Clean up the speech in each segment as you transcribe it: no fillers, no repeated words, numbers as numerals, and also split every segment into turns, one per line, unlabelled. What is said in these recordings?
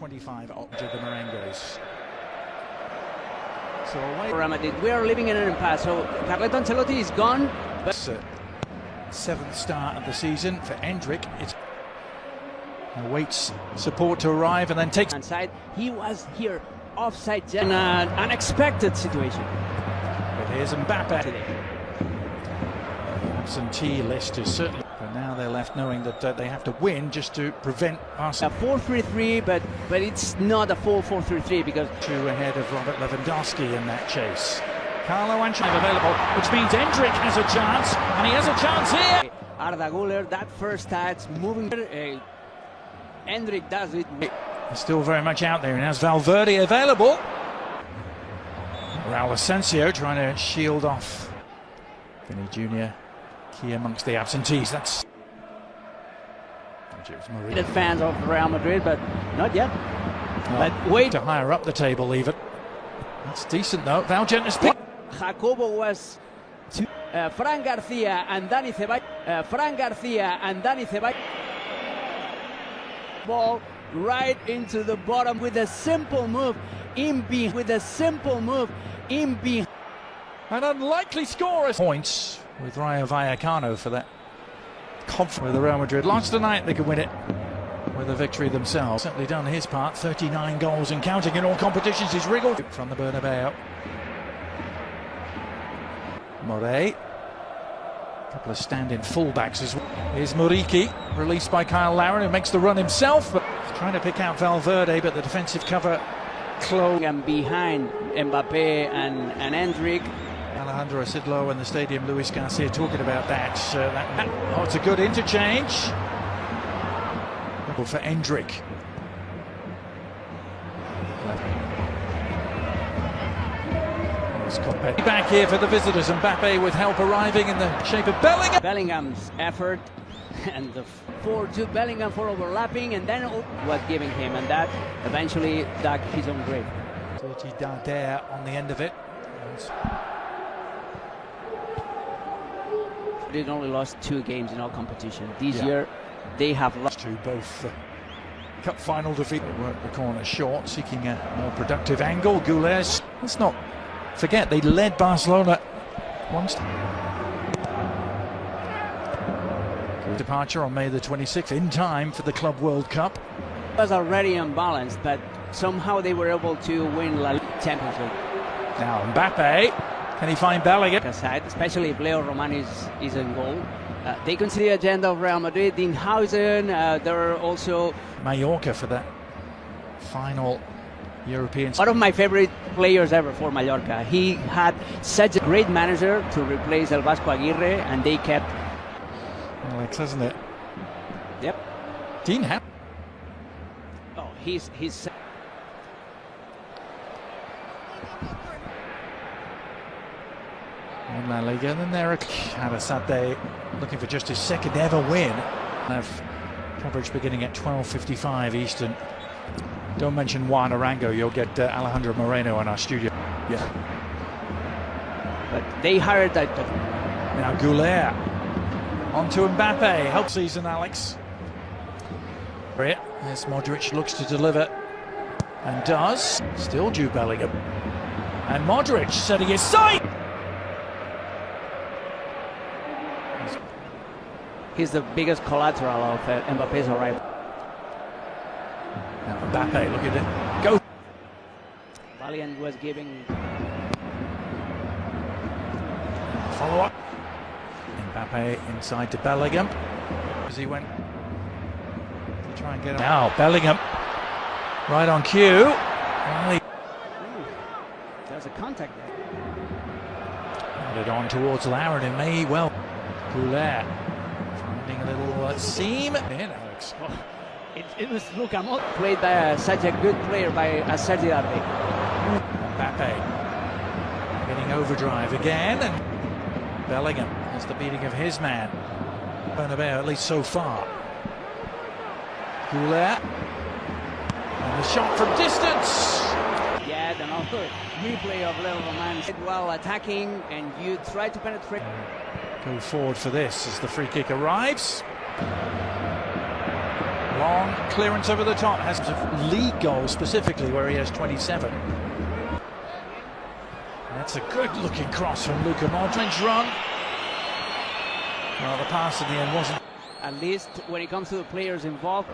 25 to the Merengues. So away.
Real Madrid, we are living in an impasse. So Carleto Ancelotti is gone. But
seventh start of the season for Endrick. It awaits support to arrive and then takes.
Inside, he was here offside in an unexpected situation.
But here's Mbappe today. The absentee list is certainly. But now they're left knowing that they have to win just to prevent Arsenal.
A 4-3-3, but it's not a full 4-3-3 because
two ahead of Robert Lewandowski in that chase. Carlo Ancelotti available, which means Endrick has a chance, and he has a chance here.
Arda Güler, that first touch, moving. Endrick does it.
He's still very much out there, and has Valverde available. Raul Asensio trying to shield off Vinny Jr. Key amongst the absentees. That's
fans of Real Madrid, but not yet.
No.
But wait
to higher up the table even. That's decent though. Valgent is picked.
Jacobo was to Fran Garcia and Dani Ceballos. Fran Garcia and Dani Ceballos. Ball right into the bottom with a simple move in B. With a simple move in B.
An unlikely score. Points with Rayo Vallecano for that confidence with the Real Madrid. Last night they could win it with a victory themselves. Certainly done his part. 39 goals and counting in all competitions. He's wriggled from the Bernabeu. Morey. A couple of stand-in fullbacks as well. Here's Muriqi, released by Kyle Lauren, who makes the run himself, but trying to pick out Valverde, but the defensive cover close.
And behind Mbappe and Endrick.
Alejandro Asidlo in the stadium, Luis Garcia talking about that. Oh, it's a good interchange. For Endrick. Back here for the visitors. Mbappe with help arriving in the shape of Bellingham.
Bellingham's effort and the 4-2 Bellingham for overlapping, and then was giving him, and that eventually dug his own grave.
Sergi Darder on the end of it.
They only lost 2 games in all competition. This year they have lost
to both cup final defeat. They work the corner short, seeking a more productive angle. Güler, let's not forget they led Barcelona once. Departure on May the 26th in time for the Club World Cup.
It was already unbalanced, but somehow they were able to win La Liga Champions League.
Now Mbappe, can he find Bellingham?
Aside, especially if Leo Roman is in goal. They consider the agenda of Real Madrid. Dinhausen, there are also
Mallorca for that final European.
One of my favorite players ever for Mallorca. He had such a great manager to replace El Vasco Aguirre, and they kept.
Alex, hasn't it?
Yep.
Dean
Oh, he's.
In Laliga, and then there Arasate looking for just his second ever win. Have coverage beginning at 12:55 Eastern. Don't mention Juan Arango, you'll get Alejandro Moreno in our studio. Yeah.
But they hired that.
Now Güler on to Mbappe. Help season, Alex. As Modric looks to deliver and does. Still Jude Bellingham. And Modric setting his sight.
He's the biggest collateral of Mbappe's arrival.
Now Mbappe, look at it. Go.
Valiant was giving.
Follow up. Mbappe inside to Bellingham as he went to try and get him. Now Bellingham right on cue.
There's a contact there.
Added on towards Lauren, who may well. Güler finding a little seam. In, Alex.
Oh, it was Lucamot played by such a good player by Sergi Darder.
Mbappe getting overdrive again, and Bellingham has the beating of his man. Bernabeu, at least so far. Güler and the shot from distance.
Yeah, another replay of Leo Roman while attacking, and you try to penetrate.
Go forward for this as the free kick arrives. Long clearance over the top. Has a league goal specifically where he has 27. That's a good-looking cross from Luka Modric. Run. Well, the pass in the end wasn't.
At least when it comes to the players involved.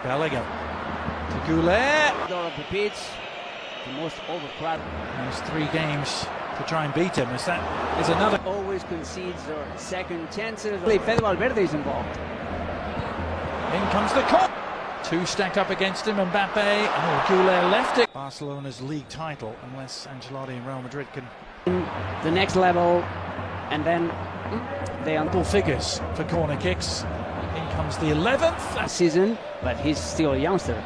Laliga to Goulet.
Door of the pitch, the most overcrowded.
There's 3 games to try and beat him. Is another.
Always concedes their second chances. Pedro Valverde is involved.
In comes the corner. 2 stacked up against him. Mbappe. Oh, Goulet left it. Barcelona's league title, unless Ancelotti and Real Madrid can.
The next level, and then they are
Double figures for corner kicks. In comes the 11th
season, but he's still a youngster.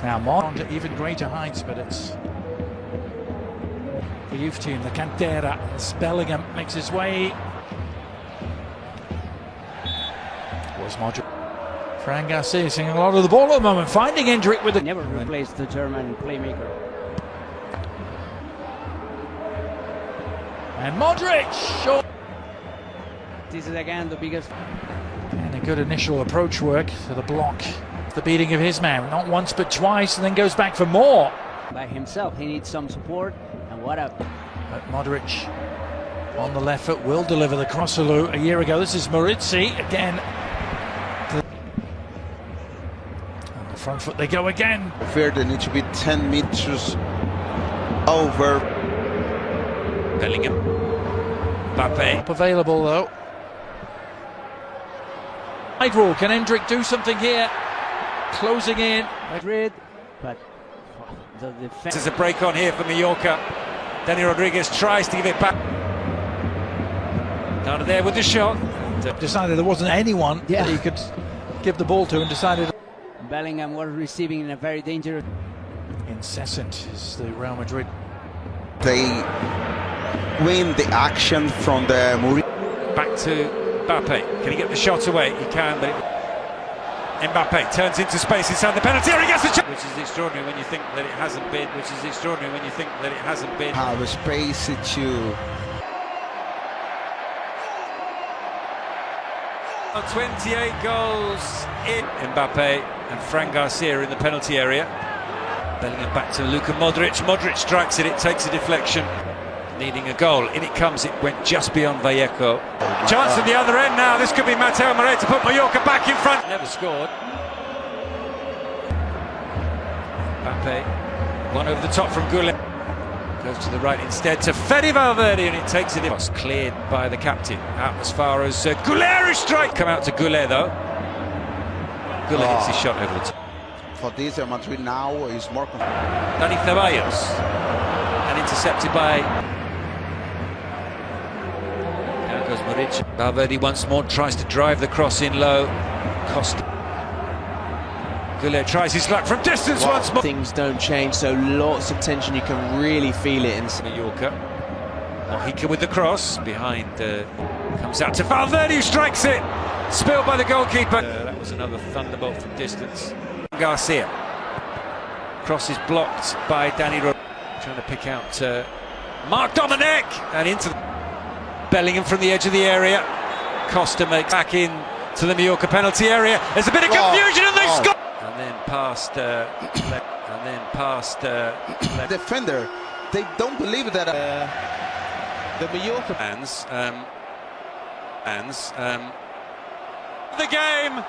Now on to even greater heights, but it's the youth team, the Cantera. Bellingham makes his way. Was Modric. Fran Garcia seeing a lot of the ball at the moment, finding Endrick with the.
Never replaced the German playmaker.
And Modric. Short.
This is again the biggest.
And a good initial approach work to the block. The beating of his man, not once but twice, and then goes back for more.
By himself, he needs some support, and what up?
But Modric on the left foot will deliver the cross a year ago. This is Marizzi again. On the front foot they go again.
Fear they need to be 10 meters over.
Bellingham. Mbappe.
Available though. Wide rule. Can Endrick do something here? Closing in.
Madrid, but the defense.
There's a break on here for Mallorca. Dani Rodriguez tries to give it back. Down to there with the shot.
Decided there wasn't anyone that he could give the ball to, and decided.
Bellingham was receiving in a very dangerous.
Incessant is the Real Madrid.
They win the action from the Muri.
Back to Mbappe. Can he get the shot away? He can, but Mbappe turns into space inside the penalty area. He gets the shot, which is extraordinary when you think that it hasn't been. Which is extraordinary when you think that it hasn't been.
Have a space to.
28 goals in. Mbappe and Fran Garcia in the penalty area. Bellingham back to Luka Modric. Modric strikes it. It takes a deflection. Needing a goal. In it comes. It went just beyond Vallejo. Chance at the other end now. This could be Mateo Moret to put Mallorca back in front. Never scored. Mbappe. One over the top from Goulet. Goes to the right instead to Fede Valverde, and it takes it in. It's cleared by the captain. Out as far as Goulet strike. Come out to Goulet though. Goulet hits his shot over the top.
For this, Madrid now is more.
Dani Ceballos. And intercepted by. Now goes Modric. Valverde once more tries to drive the cross in low. Costa. Goulet tries his luck from distance once more.
Things don't change, so lots of tension. You can really feel it in
Mallorca. Mojica with the cross behind. Comes out to Valverde, who strikes it. Spilled by the goalkeeper. That was another thunderbolt from distance. Garcia. Cross is blocked by Dani Rodriguez. Trying to pick out Marc Dominic, and into Bellingham from the edge of the area. Costa makes back in to the Mallorca penalty area. There's a bit of confusion, and they score. And then past,
Defender, they don't believe that.
the Mallorca
the game.